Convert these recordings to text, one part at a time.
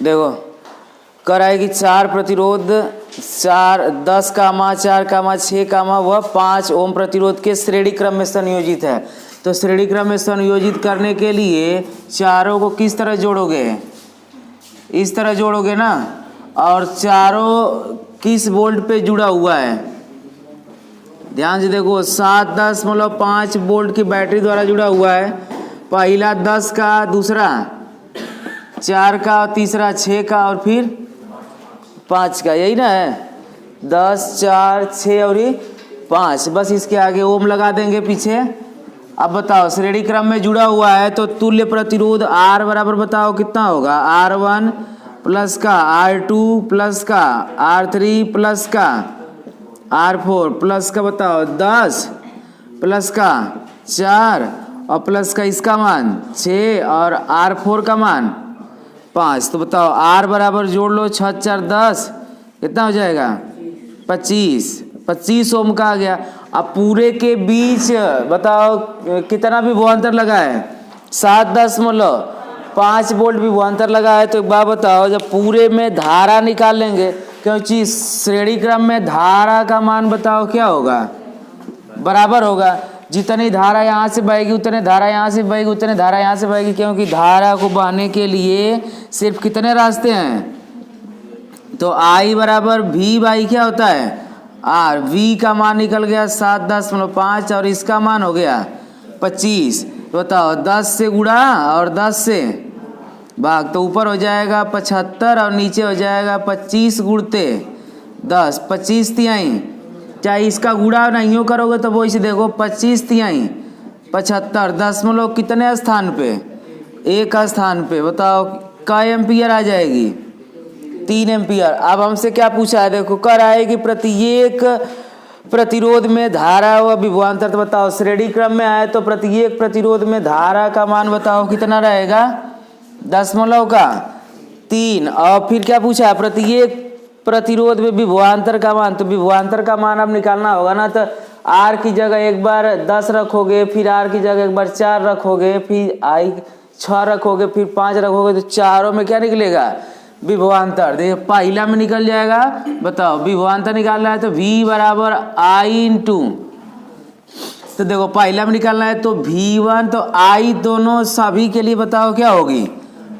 देखो कर आएगी 4 प्रतिरोध 10 कामा 4 कामा 6 कामा वह 5 ओम प्रतिरोध के श्रेणी क्रम में संयोजित है। तो श्रेणी क्रम में संयोजित करने के लिए चारों को किस तरह जोड़ोगे, इस तरह जोड़ोगे ना। और चारों किस वोल्ट पे जुड़ा हुआ है, ध्यान से देखो 7.5 वोल्ट की बैटरी द्वारा जुड़ा हुआ है। पहला 10 का, दूसरा 4 का, तीसरा 6 का और फिर 5 का, यही ना है 10 4 6 और 5। बस इसके आगे ओम लगा देंगे पीछे। अब बताओ श्रेणी क्रम में जुड़ा हुआ है तो तुल्य प्रतिरोध R बराबर बताओ कितना होगा, R1 प्लस का R2 प्लस का R3 प्लस का R4 प्लस का बताओ 10 प्लस का 4 और प्लस का इसका मान 6 और R4 का मान 5। तो बताओ R बराबर जोड़ लो 6 4 10 कितना हो जाएगा 25 ओम का आ गया। अब पूरे के बीच बताओ कितना विभवांतर लगा है, 7.5 वोल्ट विभवांतर लगा है। तो एक बात बताओ जब पूरे में धारा निकाल लेंगे, क्योंकि श्रेणी क्रम में धारा का मान बताओ क्या होगा, बराबर होगा। जितनी धारा यहाँ से बहेगी उतने धारा यहाँ से बहेगी उतने धारा यहाँ से बहेगी, क्योंकि धारा को बहाने के लिए सिर्फ कितने रास्ते हैं। तो I बराबर V बाई क्या होता है R। V का मान निकल गया 7.5 और इसका मान हो गया 25। बताओ 10 से गुणा और 10 से भाग, तो ऊपर हो जाएगा 75 और नीचे हो जाएगा 25 गुणते 10, 25 तिहाई। चाहे इसका गुणा नहीं हो करोगे तो वो इसे देखो 25 तिहाई 75 दशमलव कितने स्थान पे, एक स्थान पे। बताओ क एम्पियर आ जाएगी 3 एम्पियर। अब हमसे क्या पूछा है, देखो कर आएगी प्रत्येक प्रतिरोध में धारा व विभवांतर। तो बताओ श्रेणी क्रम में आए तो प्रत्येक प्रतिरोध में धारा का मान बताओ कितना रहेगा, 0.3। और फिर क्या पूछा है, प्रत्येक प्रतिरोध में विभवांतर का मान। तो विभवांतर का मान अब निकालना होगा ना। तो R की जगह एक बार 10 रखोगे, फिर R की जगह एक बार 4 रखोगे, फिर I 6 रखोगे, फिर 5 रखोगे, तो चारों में क्या निकलेगा विभवांतर। देखिए पहला में निकल जाएगा। बताओ विभवांतर निकालना है तो V बराबर I इंटू, तो देखो पहला में निकालना है तो V1 तो I दोनों सभी के लिए बताओ क्या होगी,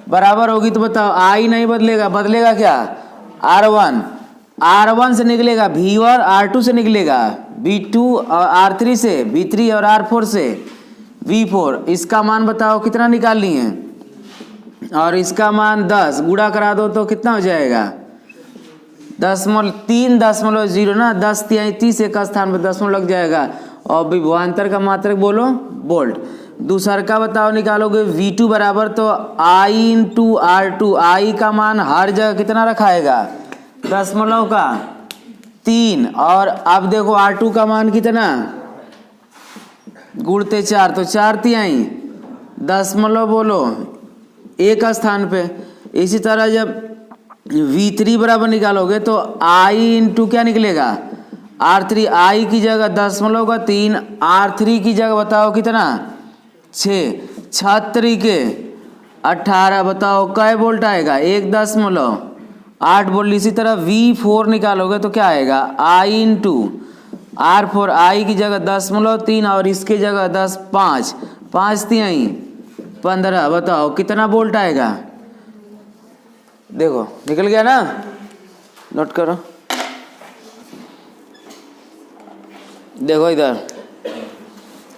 बराबर होगी। तो बताओ I नहीं बदलेगा, बदलेगा क्या R1 से निकलेगा V1, R2 से निकलेगा V2 और R3 से V3 और R4 से V4। इसका मान बताओ कितना निकालनी है, और इसका मान 10 गुणा करा दो तो कितना हो जाएगा 3.0 ना, 10 तिहाई 30 एक स्थान पर दशमलव लग जाएगा। और विभवांतर का मात्रक बोलो वोल्ट। दूसरा का बताओ निकालोगे V2 बराबर तो I इंटू R2। I का मान हर जगह कितना रखाएगा 0.3। और अब देखो R2 का मान कितना गुणते 4 तो 4 तिहाई दशमलव बोलो एक स्थान पे। इसी तरह जब V3 बराबर निकालोगे तो I इंटू क्या निकलेगा R3। I की जगह 0.3, R3 की जगह बताओ कितना 6, 6 के 18 बताओ कै वोल्ट आएगा 1.8 वोल्ट। इसी तरह V4 निकालोगे तो क्या आएगा I इंटू R4। I की जगह 0.3 और इसकी जगह 5 तिहाई 15 बताओ कितना वोल्ट आएगा। देखो निकल गया ना, नोट करो। देखो इधर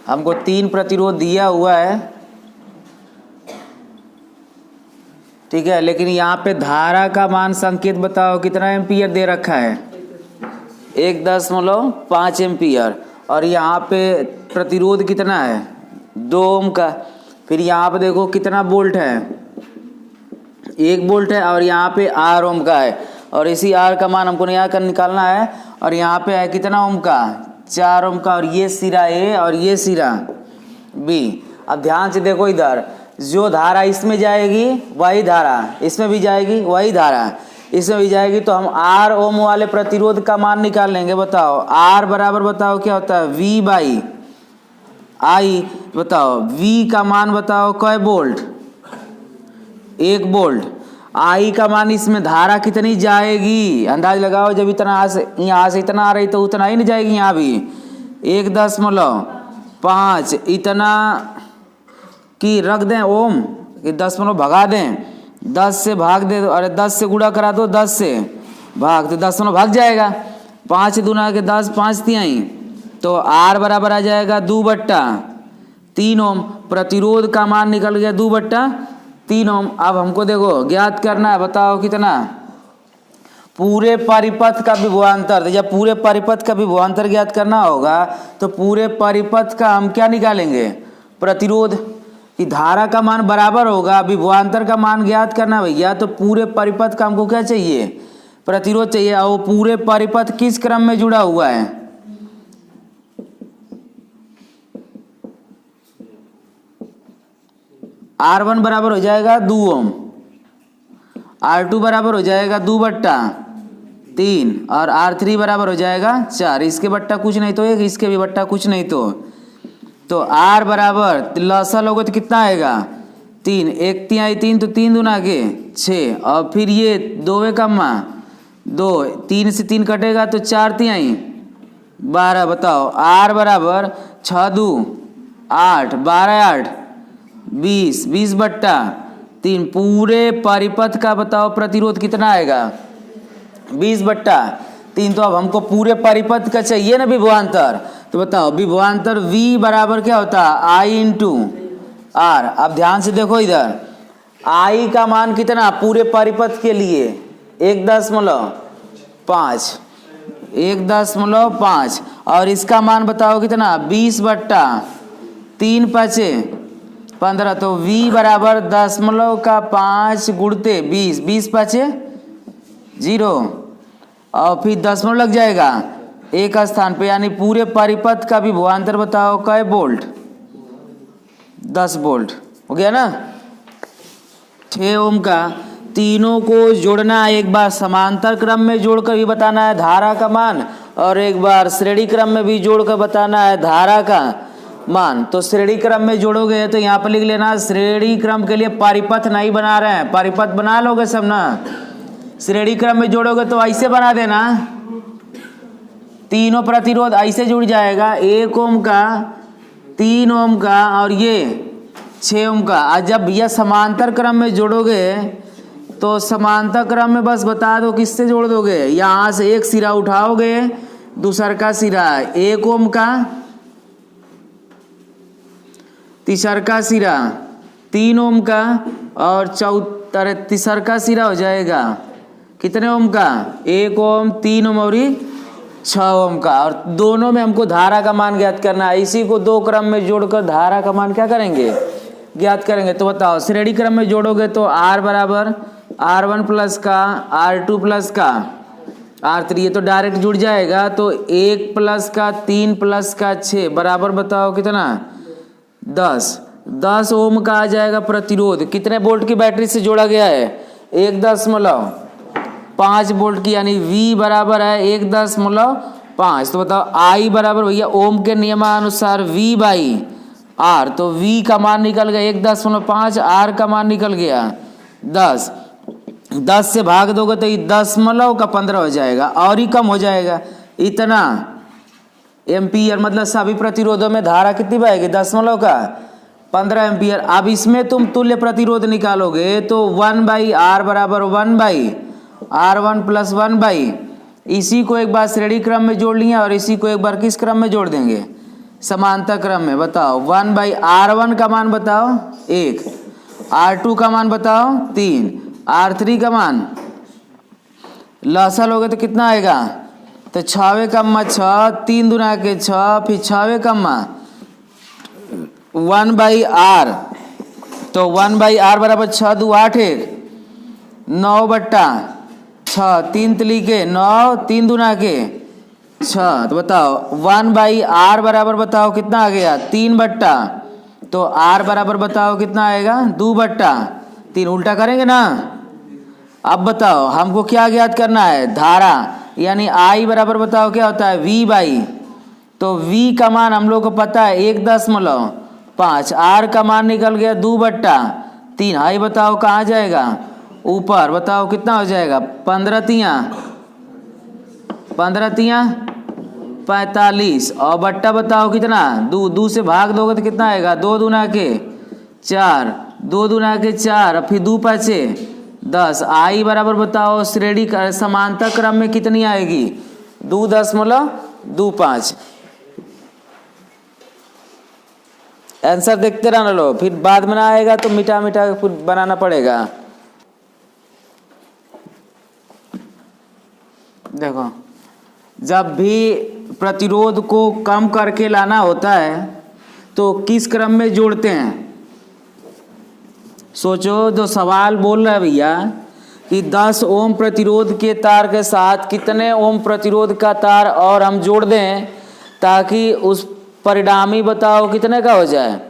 हमको 3 प्रतिरोध दिया हुआ है, ठीक है, लेकिन यहाँ पे धारा का मान संकेत बताओ कितना एम्पियर दे रखा है 1.5 एम्पियर। और यहाँ पे प्रतिरोध कितना है 2 ओम का। फिर यहाँ पे देखो कितना वोल्ट है 1 वोल्ट है, और यहाँ पे R ओम का है, और इसी R का मान हमको यहाँ का निकालना है। और यहाँ पे है कितना ओम का 4 ओम का, और ये सिरा A और ये सिरा B। अब ध्यान से देखो इधर जो धारा इसमें जाएगी वही धारा इसमें भी जाएगी, वही धारा इसमें भी जाएगी। तो हम R ओम वाले प्रतिरोध का मान निकाल लेंगे। बताओ R बराबर बताओ क्या होता है V बाई I। बताओ V का मान बताओ कै वोल्ट 1 वोल्ट। आई का मान इसमें धारा कितनी जाएगी, अंदाज लगाओ। जब इतना यहाँ से इतना आ रही तो उतना ही नहीं जाएगी। यहाँ भी 1.5 इतना की रख दें ओम, कि 10 भगा दें, 10 से भाग दे दो, अरे 10 से गुणा करा दो, 10 से भाग तो 10 भाग जाएगा। 5 दूना के 10, 5 तिहाई, तो R बराबर आ जाएगा 2/3 ओम। प्रतिरोध का मान निकल गया 2/3 ओम। अब हमको देखो ज्ञात करना है, बताओ कितना, पूरे परिपथ का विभवांतर। जब पूरे परिपथ का विभवांतर ज्ञात करना होगा तो पूरे परिपथ का हम क्या निकालेंगे, प्रतिरोध। कि धारा का मान बराबर होगा, विभवांतर का मान ज्ञात करना भैया, तो पूरे परिपथ का हमको क्या चाहिए, प्रतिरोध चाहिए। और पूरे परिपथ किस क्रम में जुड़ा हुआ है, R1 बराबर हो जाएगा 2 ओम, R2 बराबर हो जाएगा 2/3 और R3 बराबर हो जाएगा 4। इसके बट्टा कुछ नहीं तो 1, इसके भी बट्टा कुछ नहीं तो R बराबर लसा लोगे तो कितना आएगा 3, 1 तिहाई 3 तो 3 दूना के 6, और फिर ये 2 कम्मा 2, 3 से 3 कटेगा तो 4 तिहाई 12। बताओ R बराबर 6 2 8, 12 8 20, 20/3। पूरे परिपथ का बताओ प्रतिरोध कितना आएगा, 20/3। तो अब हमको पूरे परिपथ का चाहिए ना विभवांतर, तो बताओ विभवांतर V बराबर क्या होता है, I × R। अब ध्यान से देखो इधर, I का मान कितना पूरे परिपथ के लिए 1.5, 1.5, और इसका मान बताओ कितना 20/3 5 15। तो V बराबर 0.5 गुणते 20, 20 5 0, और फिर 0 लग जाएगा एक स्थान पे, यानी पूरे परिपथ का विभवांतर बताओ कै वोल्ट, 10 वोल्ट हो गया ना। 6 ओम का तीनों को जोड़ना, एक बार समांतर क्रम में जोड़कर भी बताना है धारा का मान, और एक बार श्रेणी क्रम में भी जोड़कर बताना है धारा का मान। तो श्रेणी क्रम में जोड़ोगे तो यहाँ पर लिख लेना, श्रेणी क्रम के लिए परिपथ नहीं बना रहे हैं, परिपथ बना लोगे सब ना। श्रेणी क्रम में जोड़ोगे तो ऐसे बना देना, तीनों प्रतिरोध ऐसे जुड़ जाएगा, 1 ओम का, 3 ओम का और ये 6 ओम का। आज जब भैया समांतर क्रम में जोड़ोगे तो समांतर क्रम में बस बता दो किससे जोड़ दोगे, यहाँ से एक सिरा उठाओगे, दूसर का सिरा 1 ओम का, तीसर का सिरा 3 ओम का, और तीसर का सिरा हो जाएगा कितने ओम का, 1 ओम, 3 ओम और 6 ओम का। और दोनों में हमको धारा का मान ज्ञात करना है। इसी को 2 क्रम में जोड़कर धारा का मान क्या करेंगे, ज्ञात करेंगे। तो बताओ श्रेणी क्रम में जोड़ोगे तो R बराबर R1 प्लस का, R2 प्लस का, R3, ये तो डायरेक्ट जुड़ जाएगा। तो 1 प्लस का, 3 प्लस का 6 बराबर बताओ कितना, 10 ओम का आ जाएगा प्रतिरोध। कितने वोल्ट की बैटरी से जोड़ा गया है, 1.5 वोल्ट की, यानी V बराबर है 1.5। तो बताओ I बराबर भैया ओम के नियमानुसार V/R, तो V का मान निकल गया 1.5, R का मान निकल गया 10। 10 से भाग दोगे तो 10.15 हो जाएगा, और ही कम हो जाएगा इतना एम्पियर। मतलब सभी प्रतिरोधों में धारा कितनी बहेगी, 10.15 एम्पियर। अब इसमें तुम तुल्य प्रतिरोध निकालोगे तो 1/R बराबर 1/R1 प्लस 1/, इसी को एक बार श्रेणी क्रम में जोड़ लिया और इसी को एक बार किस क्रम में जोड़ देंगे, समांतर क्रम में। बताओ 1/R1 का मान बताओ 1, R2 का मान बताओ 3, R3 का मान लसा लोगे तो कितना आएगा, तो 6 कम्मा 6, 3 दूना के 6, फिर 6 कम्मा 1/R, तो 1/R बराबर 6 2 8 1 9/6, 3 तिली के 9, 3 दूना के 6। तो बताओ 1/R बराबर बताओ कितना आ गया, 3/, तो R बराबर बताओ कितना आएगा, 2/3। उल्टा करेंगे ना। अब बताओ हमको क्या ज्ञात करना है, धारा, यानी I बराबर बताओ क्या होता है, V/, तो V का मान हम लोग को पता है 1.5, R का मान निकल गया 2/3। I बताओ कहाँ जाएगा, ऊपर बताओ कितना हो जाएगा, 15 तियां 45 और बट्टा बताओ कितना, 2 से भाग दोगे तो कितना आएगा, 2 दूना के 4, 2 दूना के 4 और फिर 2 पाँचे 10। आई बराबर बताओ श्रेणी समांतर क्रम में कितनी आएगी, 2.25। आंसर देखते रहना लो, फिर बाद में ना आएगा तो मिटा मिटा के फिर बनाना पड़ेगा। देखो जब भी प्रतिरोध को कम करके लाना होता है तो किस क्रम में जोड़ते हैं। सोचो, जो सवाल बोल रहा है भैया कि 10 ओम प्रतिरोध के तार के साथ कितने ओम प्रतिरोध का तार और हम जोड़ दें ताकि उस परिणामी बताओ कितने का हो जाए,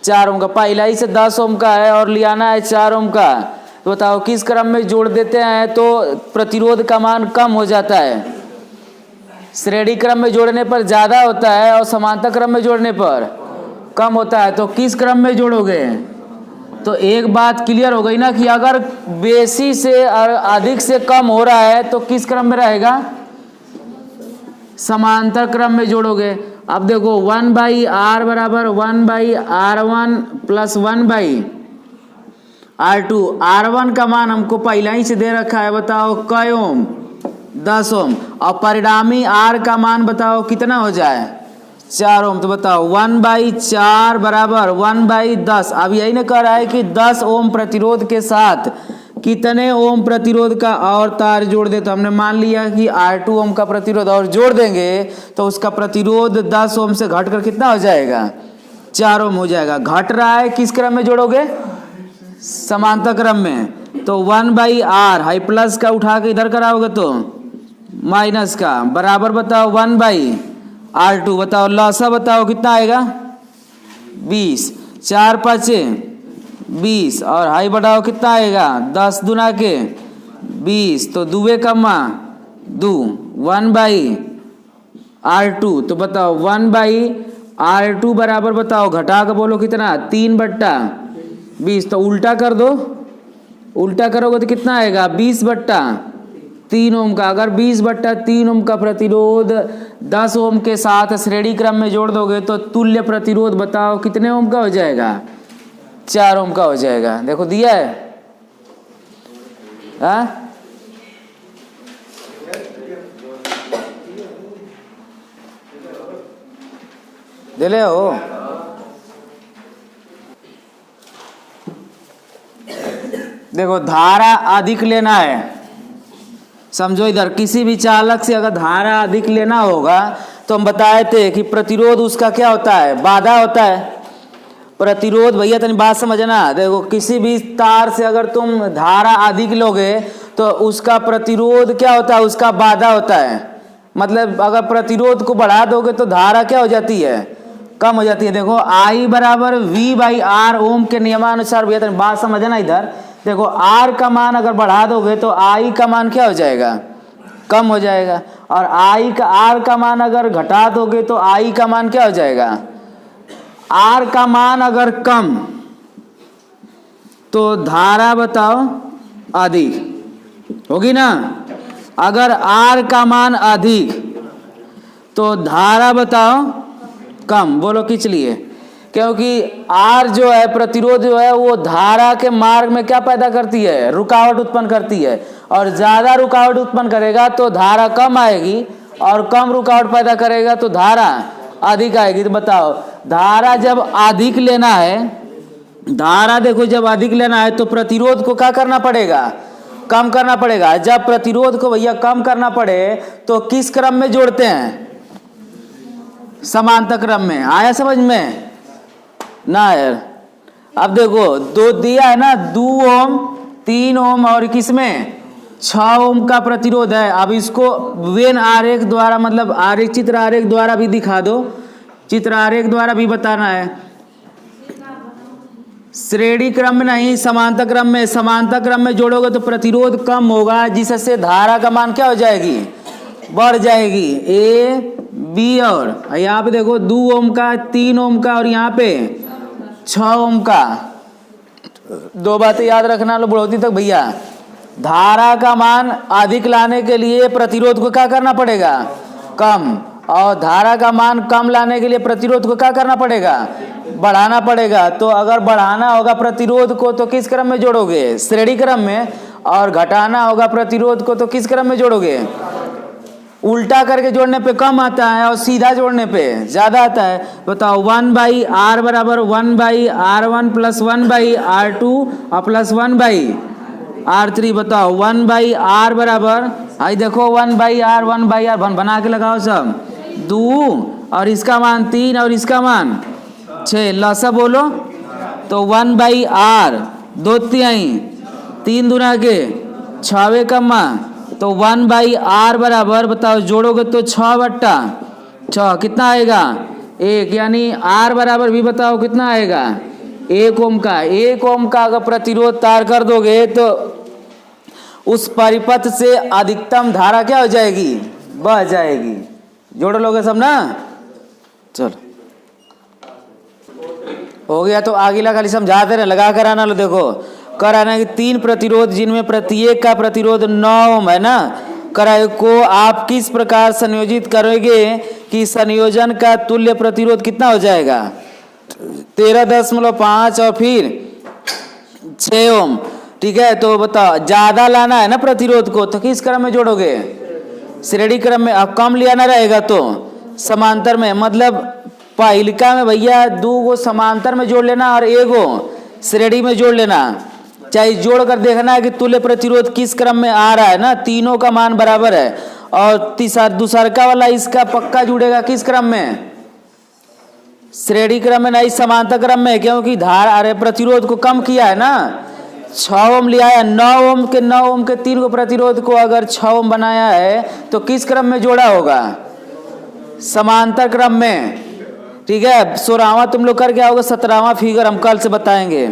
4 ओम का। पहला ही से 10 ओम का है और लियाना है 4 ओम का, तो बताओ किस क्रम में जोड़ देते हैं तो प्रतिरोध का मान कम हो जाता है। श्रेणी क्रम में जोड़ने पर ज़्यादा होता है और समांतर क्रम में जोड़ने पर कम होता है। तो किस क्रम में जोड़ोगे, तो एक बात क्लियर हो गई ना कि अगर बेसी से अधिक से कम हो रहा है तो किस क्रम में रहेगा, समांतर क्रम में जोड़ोगे। अब देखो 1/r बराबर 1/r1 प्लस 1/r2। r1 का मान हमको पहला ही से दे रखा है, बताओ कै ओम, 10 ओम, और परिणामी r का मान बताओ कितना हो जाए, 4 ओम। तो बताओ 1/4 बराबर 1/10। अब यही ना कह रहा है कि 10 ओम प्रतिरोध के साथ कितने ओम प्रतिरोध का और तार जोड़ दे। तो हमने मान लिया कि R2 ओम का प्रतिरोध और जोड़ देंगे तो उसका प्रतिरोध 10 ओम से घटकर कितना हो जाएगा, 4 ओम हो जाएगा। घट रहा है, किस क्रम में जोड़ोगे, समांतर क्रम में। तो 1/r हाई प्लस का उठा के इधर कराओगे तो माइनस का बराबर बताओ 1/r2। बताओ लसा बताओ कितना आएगा, 20, 4 पाँचे 20 और हाई बढ़ाओ कितना आएगा, 10 दूना के 20, तो 2 कम्मा 2 1/r2। तो बताओ 1/r2 बराबर बताओ घटा के बोलो कितना, 3/20। तो उल्टा कर दो, उल्टा करोगे तो कितना आएगा, 20/3 ओम का। अगर 20/3 ओम का प्रतिरोध 10 ओम के साथ श्रेणी क्रम में जोड़ दोगे तो तुल्य प्रतिरोध बताओ कितने ओम का हो जाएगा, 4 ओम का हो जाएगा। देखो दिया है, हाँ दे ले हो। देखो धारा अधिक लेना है, समझो इधर, किसी भी चालक से अगर धारा अधिक लेना होगा तो हम बताए थे कि प्रतिरोध उसका क्या होता है, बाधा होता है। प्रतिरोध भैया तनी बात समझना, देखो किसी भी तार से अगर तुम धारा अधिक लोगे तो उसका प्रतिरोध क्या होता है, उसका बाधा होता है। मतलब अगर प्रतिरोध को बढ़ा दोगे तो धारा क्या हो जाती है, कम हो जाती है। देखो I बराबर V/R ओम के नियमानुसार, भैया तनी बात समझना इधर। देखो R का मान अगर बढ़ा दोगे तो I का मान क्या हो जाएगा, कम हो जाएगा। और R का मान अगर घटा दोगे तो I का मान क्या हो जाएगा, R का मान अगर कम तो धारा बताओ अधिक होगी ना। अगर R का मान अधिक तो धारा बताओ कम। बोलो किस लिए, क्योंकि R जो है प्रतिरोध जो है वो धारा के मार्ग में क्या पैदा करती है, रुकावट उत्पन्न करती है। और ज़्यादा रुकावट उत्पन्न करेगा तो धारा कम आएगी, और कम रुकावट पैदा करेगा तो धारा अधिक आएगी। तो बताओ धारा जब अधिक लेना है, धारा देखो जब अधिक लेना है तो प्रतिरोध को क्या करना पड़ेगा, कम करना पड़ेगा। जब प्रतिरोध को भैया कम करना पड़े तो किस क्रम में जोड़ते हैं, समांतर क्रम में। आया समझ में ना यार। अब देखो दो दिया है ना, 2 ओम 3 ओम और किसमें 6 ओम का प्रतिरोध है। अब इसको वेन आरेख द्वारा, मतलब आरेख चित्र आरेख द्वारा भी दिखा दो, चित्र आरेख द्वारा भी बताना है। श्रेणी क्रम में नहीं, समांतर क्रम में। समांतर क्रम में जोड़ोगे तो प्रतिरोध कम होगा, जिससे धारा का मान क्या हो जाएगी, बढ़ जाएगी। A B और यहाँ पे देखो 2 ओम का, 3 ओम का और यहाँ पे 6 ओम का। 2 बातें याद रखना लो बढ़ोती तक भैया। धारा का मान अधिक लाने के लिए प्रतिरोध को क्या करना पड़ेगा, कम, और धारा का मान कम लाने के लिए प्रतिरोध को क्या करना पड़ेगा, बढ़ाना पड़ेगा। तो अगर बढ़ाना होगा प्रतिरोध को तो किस क्रम में जोड़ोगे, श्रेणी क्रम में, और घटाना होगा प्रतिरोध को तो किस क्रम में जोड़ोगे, उल्टा करके जोड़ने पे कम आता है और सीधा जोड़ने पे ज्यादा आता है। बताओ 1/r बराबर 1/r1 प्लस 1/r2 और प्लस 1/r3। बताओ 1/r बराबर, आई देखो 1/r 1/r बना के लगाओ सब, 2 और इसका मान 3 और इसका मान 6, लसा बोलो। तो 1/r 2/3, 3 दूना के 6 कम्मा, तो 1/r बराबर बताओ जोड़ोगे तो 6/6 कितना आएगा, 1, यानी r बराबर भी बताओ कितना आएगा, 1 ओम का। 1 ओम का अगर प्रतिरोध तार कर दोगे तो उस परिपथ से अधिकतम धारा क्या हो जाएगी, बह जाएगी। जोड़ लोगे सब ना, चलो हो गया। तो आगे खाली समझाते रहे, लगा कर आना लो। देखो कराना कि 3 प्रतिरोध जिनमें प्रत्येक का प्रतिरोध 9 ओम है ना, कराए को आप किस प्रकार संयोजित करोगे कि संयोजन का तुल्य प्रतिरोध कितना हो जाएगा, 13.5 और फिर 6 ओम। ठीक है, तो बताओ ज्यादा लाना है ना प्रतिरोध को तो किस क्रम में जोड़ोगे, श्रेणी क्रम में। अब कम लिया ना रहेगा तो समांतर में, मतलब पहिलिका में भैया 2 को समांतर में जोड़ लेना और 1 को श्रेणी में जोड़ लेना। चाहे जोड़ कर देखना है कि तुल्य प्रतिरोध किस क्रम में आ रहा है ना, तीनों का मान बराबर है। और दूसरका वाला इसका पक्का जुड़ेगा किस क्रम में, श्रेणी क्रम में, नहीं समांतर क्रम में, क्योंकि धारा प्रतिरोध को कम किया है ना, 6 ओम लिया है। 9 ओम के 3 को प्रतिरोध को अगर 6 ओम बनाया है तो किस क्रम में जोड़ा होगा, समांतर क्रम में। ठीक है, 16वां तुम लोग कर क्या होगा, 17वां फिगर हम कल से बताएंगे।